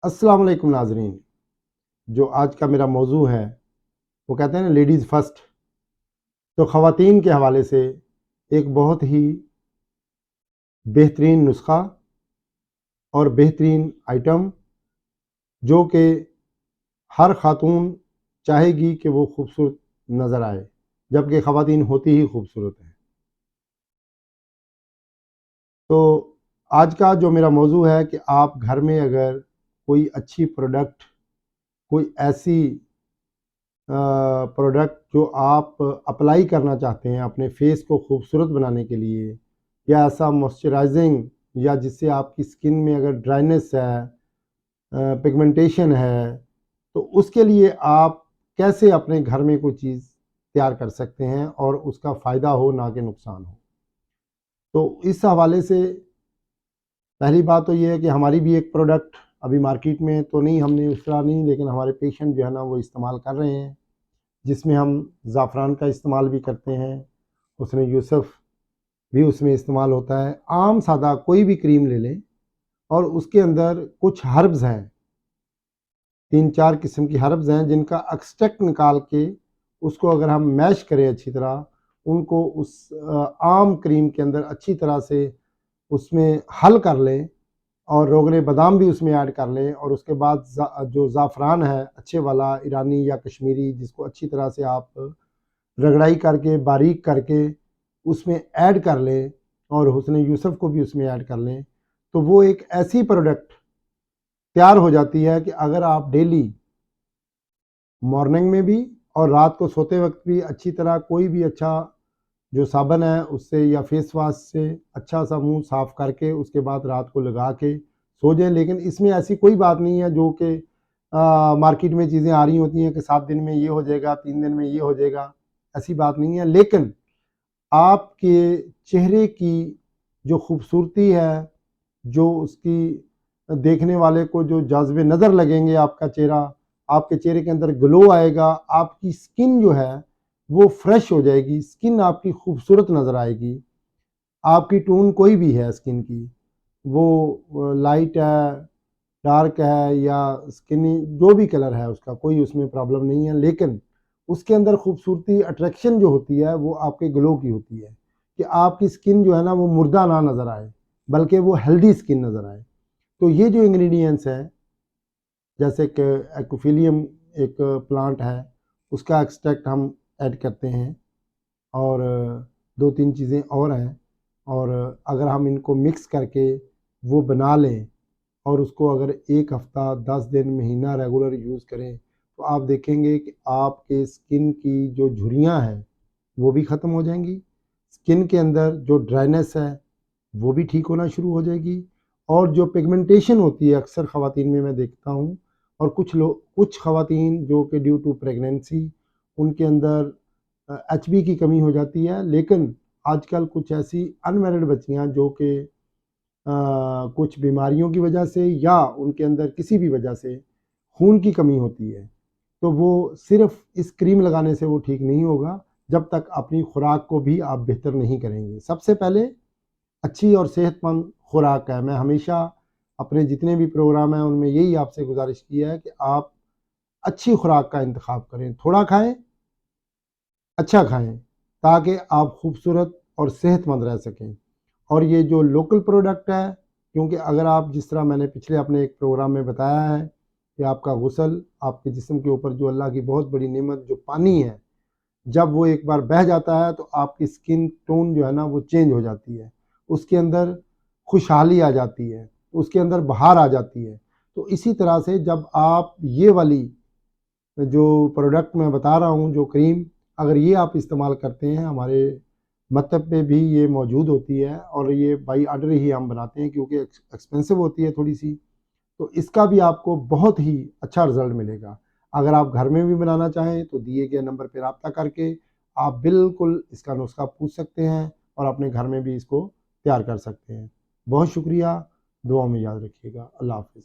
السلام علیکم ناظرین. جو آج کا میرا موضوع ہے وہ کہتے ہیں نا لیڈیز فرسٹ. تو خواتین کے حوالے سے ایک بہت ہی بہترین نسخہ اور بہترین آئٹم جو کہ ہر خاتون چاہے گی کہ وہ خوبصورت نظر آئے، جبکہ خواتین ہوتی ہی خوبصورت ہیں. تو آج کا جو میرا موضوع ہے کہ آپ گھر میں اگر کوئی اچھی پروڈکٹ، کوئی ایسی پروڈکٹ جو آپ اپلائی کرنا چاہتے ہیں اپنے فیس کو خوبصورت بنانے کے لیے، یا ایسا موئسچرائزنگ یا جس سے آپ کی سکن میں اگر ڈرائنس ہے، پگمنٹیشن ہے، تو اس کے لیے آپ کیسے اپنے گھر میں کوئی چیز تیار کر سکتے ہیں اور اس کا فائدہ ہو نہ کہ نقصان ہو. تو اس حوالے سے پہلی بات تو یہ ہے کہ ہماری بھی ایک پروڈکٹ ابھی مارکیٹ میں تو نہیں، ہم نے اس طرح نہیں، لیکن ہمارے پیشنٹ جو ہے نا وہ استعمال کر رہے ہیں، جس میں ہم زعفران کا استعمال بھی کرتے ہیں، اس میں یوسف بھی اس میں استعمال ہوتا ہے. عام سادہ کوئی بھی کریم لے لیں اور اس کے اندر کچھ ہربز ہیں، 3-4 قسم کی ہربز ہیں جن کا ایکسٹریکٹ نکال کے اس کو اگر ہم میش کریں اچھی طرح، ان کو اس عام کریم کے اندر اچھی طرح سے اس میں حل کر لیں، اور روغن بادام بھی اس میں ایڈ کر لیں، اور اس کے بعد جو زعفران ہے اچھے والا ایرانی یا کشمیری، جس کو اچھی طرح سے آپ رگڑائی کر کے باریک کر کے اس میں ایڈ کر لیں، اور حسن یوسف کو بھی اس میں ایڈ کر لیں، تو وہ ایک ایسی پروڈکٹ تیار ہو جاتی ہے کہ اگر آپ ڈیلی مارننگ میں بھی اور رات کو سوتے وقت بھی اچھی طرح کوئی بھی اچھا جو صابن ہے اس سے یا فیس واش سے اچھا سا منہ صاف کر کے اس کے بعد رات کو لگا کے سو جائیں. لیکن اس میں ایسی کوئی بات نہیں ہے جو کہ مارکیٹ میں چیزیں آ رہی ہوتی ہیں کہ 7 دن میں یہ ہو جائے گا، 3 دن میں یہ ہو جائے گا، ایسی بات نہیں ہے. لیکن آپ کے چہرے کی جو خوبصورتی ہے، جو اس کی دیکھنے والے کو جو جاذب نظر لگیں گے، آپ کا چہرہ، آپ کے چہرے کے اندر گلو آئے گا، آپ کی سکن جو ہے وہ فریش ہو جائے گی، سکن آپ کی خوبصورت نظر آئے گی. آپ کی ٹون کوئی بھی ہے سکن کی، وہ لائٹ ہے، ڈارک ہے یا سکنی، جو بھی کلر ہے اس کا کوئی اس میں پرابلم نہیں ہے. لیکن اس کے اندر خوبصورتی اٹریکشن جو ہوتی ہے وہ آپ کے گلو کی ہوتی ہے، کہ آپ کی سکن جو ہے نا وہ مردہ نہ نظر آئے بلکہ وہ ہیلدی سکن نظر آئے. تو یہ جو انگریڈینٹس ہیں، جیسے کہ ایکوفیلیم ایک پلانٹ ہے، اس کا ایکسٹریکٹ ہم ایڈ کرتے ہیں، اور 2-3 چیزیں اور ہیں، اور اگر ہم ان کو مکس کر کے وہ بنا لیں اور اس کو اگر 1 ہفتہ 10 دن مہینہ ریگولر یوز کریں، تو آپ دیکھیں گے کہ آپ کے سکن کی جو جھریاں ہیں وہ بھی ختم ہو جائیں گی، سکن کے اندر جو ڈرائنس ہے وہ بھی ٹھیک ہونا شروع ہو جائے گی، اور جو پگمنٹیشن ہوتی ہے اکثر خواتین میں دیکھتا ہوں، اور کچھ خواتین جو کہ ڈیو ٹو پریگنینسی ان کے اندر ایچ بی کی کمی ہو جاتی ہے. لیکن آج کل کچھ ایسی انمیرڈ بچیاں جو کہ کچھ بیماریوں کی وجہ سے یا ان کے اندر کسی بھی وجہ سے خون کی کمی ہوتی ہے، تو وہ صرف اس کریم لگانے سے وہ ٹھیک نہیں ہوگا جب تک اپنی خوراک کو بھی آپ بہتر نہیں کریں گے. سب سے پہلے اچھی اور صحت مند خوراک ہے. میں ہمیشہ اپنے جتنے بھی پروگرام ہیں ان میں یہی آپ سے گزارش کیا ہے کہ آپ اچھی خوراک کا انتخاب کریں، تھوڑا کھائیں، اچھا کھائیں، تاکہ آپ خوبصورت اور صحت مند رہ سکیں. اور یہ جو لوکل پروڈکٹ ہے، کیونکہ اگر آپ جس طرح میں نے پچھلے اپنے ایک پروگرام میں بتایا ہے کہ آپ کا غسل، آپ کے جسم کے اوپر جو اللہ کی بہت بڑی نعمت جو پانی ہے، جب وہ ایک بار بہہ جاتا ہے تو آپ کی سکن ٹون جو ہے نا وہ چینج ہو جاتی ہے، اس کے اندر خوشحالی آ جاتی ہے، اس کے اندر بہار آ جاتی ہے. تو اسی طرح سے جب آپ یہ والی جو پروڈکٹ میں بتا رہا ہوں، جو کریم، اگر یہ آپ استعمال کرتے ہیں، ہمارے مکتب پہ بھی یہ موجود ہوتی ہے، اور یہ بائی آرڈر ہی ہم بناتے ہیں کیونکہ ایکسپینسو ہوتی ہے تھوڑی سی، تو اس کا بھی آپ کو بہت ہی اچھا رزلٹ ملے گا. اگر آپ گھر میں بھی بنانا چاہیں تو دیے گئے نمبر پہ رابطہ کر کے آپ بالکل اس کا نسخہ پوچھ سکتے ہیں اور اپنے گھر میں بھی اس کو تیار کر سکتے ہیں. بہت شکریہ، دعاؤں میں یاد رکھیے گا. اللہ حافظ.